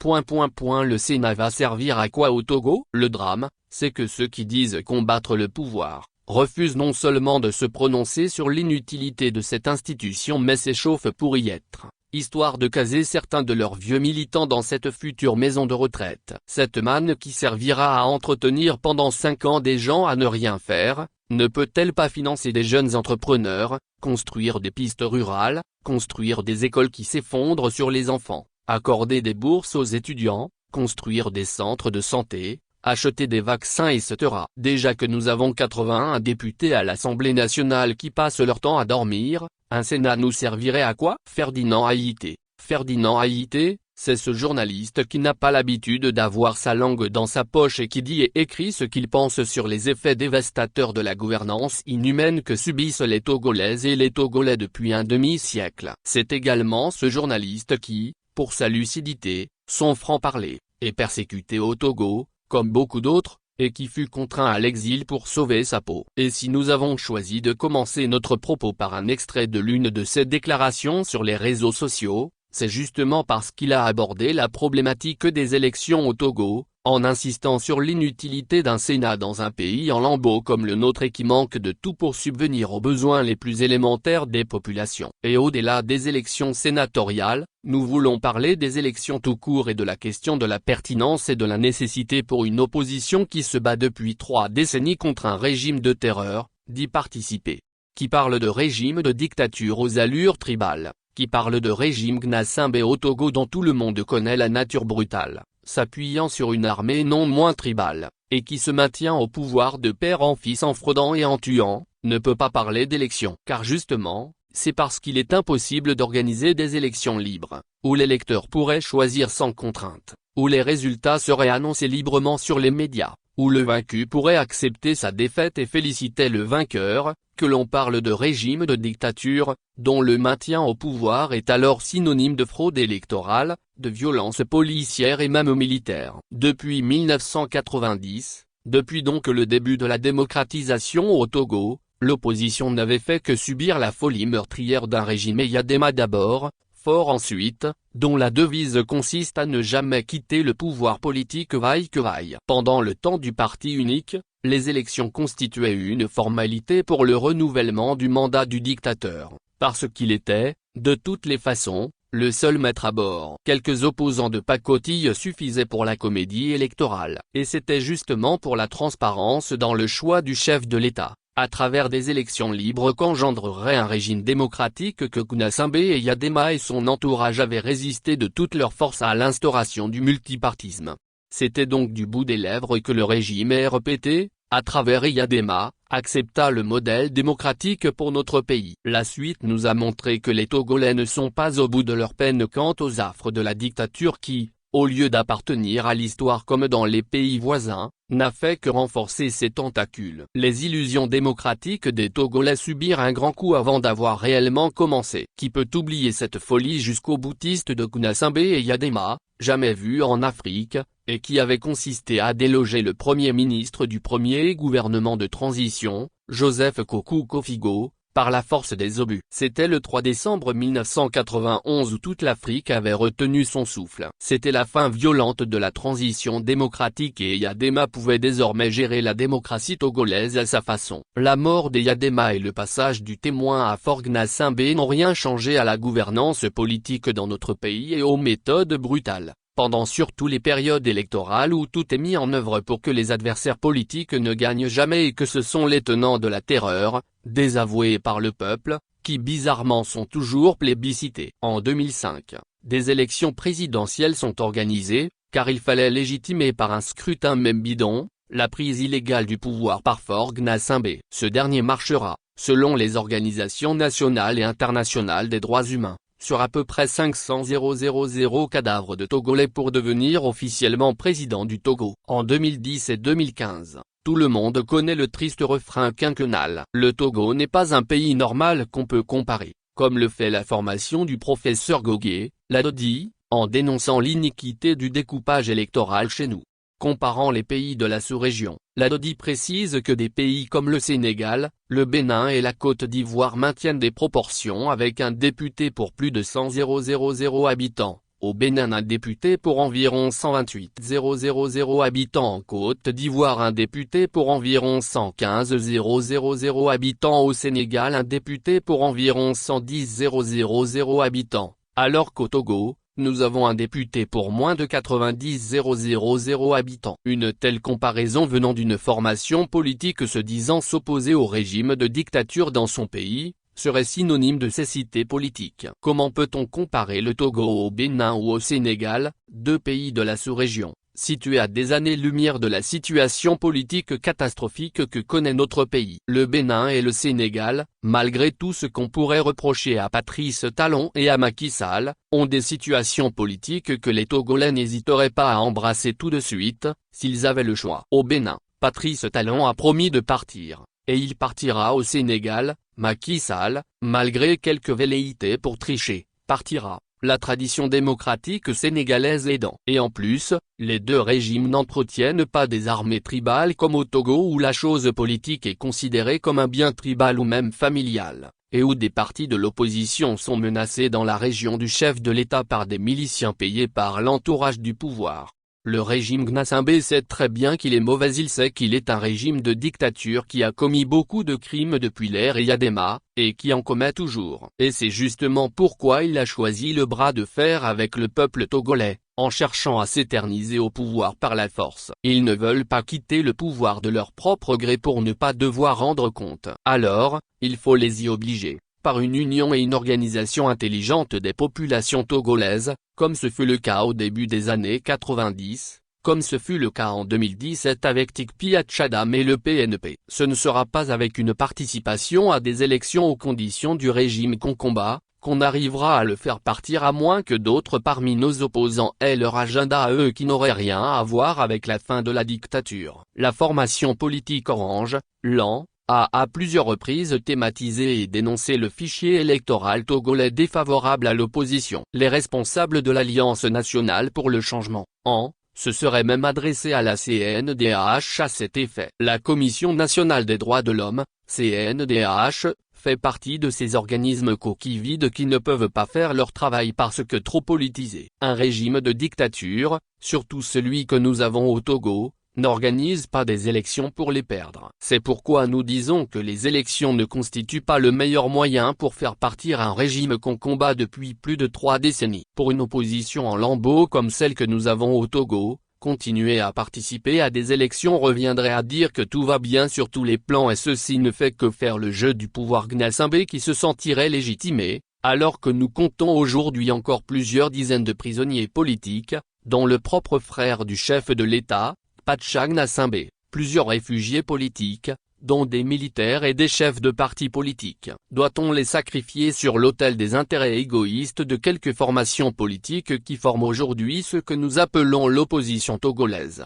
Le Sénat va servir à quoi au Togo? Le drame, c'est que ceux qui disent combattre le pouvoir, refusent non seulement de se prononcer sur l'inutilité de cette institution mais s'échauffent pour y être, histoire de caser certains de leurs vieux militants dans cette future maison de retraite. Cette manne qui servira à entretenir pendant 5 ans des gens à ne rien faire, ne peut-elle pas financer des jeunes entrepreneurs, construire des pistes rurales, construire des écoles qui s'effondrent sur les enfants, accorder des bourses aux étudiants, construire des centres de santé, acheter des vaccins etc. Déjà que nous avons 81 députés à l'Assemblée nationale qui passent leur temps à dormir, un Sénat nous servirait à quoi? Ferdinand Haïté. Ferdinand Haïté, c'est ce journaliste qui n'a pas l'habitude d'avoir sa langue dans sa poche et qui dit et écrit ce qu'il pense sur les effets dévastateurs de la gouvernance inhumaine que subissent les Togolaises et les Togolais depuis un demi-siècle. C'est également ce journaliste qui, pour sa lucidité, son franc-parler, est persécuté au Togo, comme beaucoup d'autres, et qui fut contraint à l'exil pour sauver sa peau. Et si nous avons choisi de commencer notre propos par un extrait de l'une de ses déclarations sur les réseaux sociaux, c'est justement parce qu'il a abordé la problématique des élections au Togo, en insistant sur l'inutilité d'un Sénat dans un pays en lambeaux comme le nôtre et qui manque de tout pour subvenir aux besoins les plus élémentaires des populations. Et au-delà des élections sénatoriales, nous voulons parler des élections tout court et de la question de la pertinence et de la nécessité pour une opposition qui se bat depuis 3 décennies contre un régime de terreur, d'y participer. Qui parle de régime de dictature aux allures tribales, qui parle de régime Gnassingbé au Togo dont tout le monde connaît la nature brutale, s'appuyant sur une armée non moins tribale, et qui se maintient au pouvoir de père en fils en fraudant et en tuant, ne peut pas parler d'élections. Car justement, c'est parce qu'il est impossible d'organiser des élections libres, où l'électeur pourrait choisir sans contrainte, où les résultats seraient annoncés librement sur les médias, où le vaincu pourrait accepter sa défaite et féliciter le vainqueur, que l'on parle de régime de dictature, dont le maintien au pouvoir est alors synonyme de fraude électorale, de violence policière et même militaire. Depuis 1990, depuis donc le début de la démocratisation au Togo, l'opposition n'avait fait que subir la folie meurtrière d'un régime Eyadema d'abord, fort ensuite, dont la devise consiste à ne jamais quitter le pouvoir politique vaille que vaille. Pendant le temps du parti unique, les élections constituaient une formalité pour le renouvellement du mandat du dictateur, parce qu'il était, de toutes les façons, le seul maître à bord. Quelques opposants de pacotille suffisaient pour la comédie électorale, et c'était justement pour la transparence dans le choix du chef de l'État, à travers des élections libres qu'engendrerait un régime démocratique que Gnassingbé Eyadema et son entourage avaient résisté de toute leur force à l'instauration du multipartisme. C'était donc du bout des lèvres que le régime RPT, à travers Eyadema, accepta le modèle démocratique pour notre pays. La suite nous a montré que les Togolais ne sont pas au bout de leur peine quant aux affres de la dictature qui, au lieu d'appartenir à l'histoire comme dans les pays voisins, n'a fait que renforcer ses tentacules. Les illusions démocratiques des Togolais subirent un grand coup avant d'avoir réellement commencé. Qui peut oublier cette folie jusqu'au boutiste de Gnassingbé Eyadema, jamais vue en Afrique, et qui avait consisté à déloger le premier ministre du premier gouvernement de transition, Joseph Kokou Kofigo, par la force des obus. C'était le 3 décembre 1991 où toute l'Afrique avait retenu son souffle. C'était la fin violente de la transition démocratique et Eyadema pouvait désormais gérer la démocratie togolaise à sa façon. La mort d'Eyadema et le passage du témoin à Fort Gnassingbé n'ont rien changé à la gouvernance politique dans notre pays et aux méthodes brutales. Pendant surtout les périodes électorales où tout est mis en œuvre pour que les adversaires politiques ne gagnent jamais et que ce sont les tenants de la terreur, désavoués par le peuple, qui bizarrement sont toujours plébiscités. En 2005, des élections présidentielles sont organisées, car il fallait légitimer par un scrutin même bidon, la prise illégale du pouvoir par Fort Gnassingbé. Ce dernier marchera, selon les organisations nationales et internationales des droits humains, sur à peu près 500 000 cadavres de Togolais pour devenir officiellement président du Togo. En 2010 et 2015, tout le monde connaît le triste refrain quinquennal. Le Togo n'est pas un pays normal qu'on peut comparer, comme le fait la formation du professeur Goguet, Ladodi, en dénonçant l'iniquité du découpage électoral chez nous. Comparant les pays de la sous-région, Ladodi précise que des pays comme le Sénégal, le Bénin et la Côte d'Ivoire maintiennent des proportions avec un député pour plus de 100 000 habitants, Au Bénin, un député pour environ 128 000 habitants. En Côte d'Ivoire, un député pour environ 115 000 habitants. Au Sénégal, un député pour environ 110 000 habitants, alors qu'au Togo, nous avons un député pour moins de 90 000 habitants. Une telle comparaison venant d'une formation politique se disant s'opposer au régime de dictature dans son pays, serait synonyme de cécité politique. Comment peut-on comparer le Togo au Bénin ou au Sénégal, deux pays de la sous-région, situés à des années-lumière de la situation politique catastrophique que connaît notre pays? Le Bénin et le Sénégal, malgré tout ce qu'on pourrait reprocher à Patrice Talon et à Macky Sall, ont des situations politiques que les Togolais n'hésiteraient pas à embrasser tout de suite, s'ils avaient le choix. Au Bénin, Patrice Talon a promis de partir, et il partira. Au Sénégal, Macky Sall, malgré quelques velléités pour tricher, partira, la tradition démocratique sénégalaise aidant. Et en plus, les deux régimes n'entretiennent pas des armées tribales comme au Togo, où la chose politique est considérée comme un bien tribal ou même familial, et où des partis de l'opposition sont menacés dans la région du chef de l'État par des miliciens payés par l'entourage du pouvoir. Le régime Gnassingbé sait très bien qu'il est mauvais, il sait qu'il est un régime de dictature qui a commis beaucoup de crimes depuis l'ère Yadema, et qui en commet toujours. Et c'est justement pourquoi il a choisi le bras de fer avec le peuple togolais, en cherchant à s'éterniser au pouvoir par la force. Ils ne veulent pas quitter le pouvoir de leur propre gré pour ne pas devoir rendre compte. Alors, il faut les y obliger, par une union et une organisation intelligente des populations togolaises, comme ce fut le cas au début des années 90, comme ce fut le cas en 2017 avec Tikpi Tchadam et le PNP. Ce ne sera pas avec une participation à des élections aux conditions du régime qu'on combat, qu'on arrivera à le faire partir, à moins que d'autres parmi nos opposants aient leur agenda à eux qui n'aurait rien à voir avec la fin de la dictature. La formation politique Orange, l'AN, a à plusieurs reprises thématisé et dénoncé le fichier électoral togolais défavorable à l'opposition. Les responsables de l'Alliance nationale pour le changement, AN, se seraient même adressés à la CNDH à cet effet. La Commission nationale des droits de l'homme, CNDH, fait partie de ces organismes coquilles vides qui ne peuvent pas faire leur travail parce que trop politisés. Un régime de dictature, surtout celui que nous avons au Togo, n'organise pas des élections pour les perdre. C'est pourquoi nous disons que les élections ne constituent pas le meilleur moyen pour faire partir un régime qu'on combat depuis plus de 3 décennies. Pour une opposition en lambeaux comme celle que nous avons au Togo, continuer à participer à des élections reviendrait à dire que tout va bien sur tous les plans, et ceci ne fait que faire le jeu du pouvoir Gnassingbé qui se sentirait légitimé, alors que nous comptons aujourd'hui encore plusieurs dizaines de prisonniers politiques, dont le propre frère du chef de l'État, Pacha Gnassingbé, plusieurs réfugiés politiques, dont des militaires et des chefs de partis politiques. Doit-on les sacrifier sur l'autel des intérêts égoïstes de quelques formations politiques qui forment aujourd'hui ce que nous appelons l'opposition togolaise?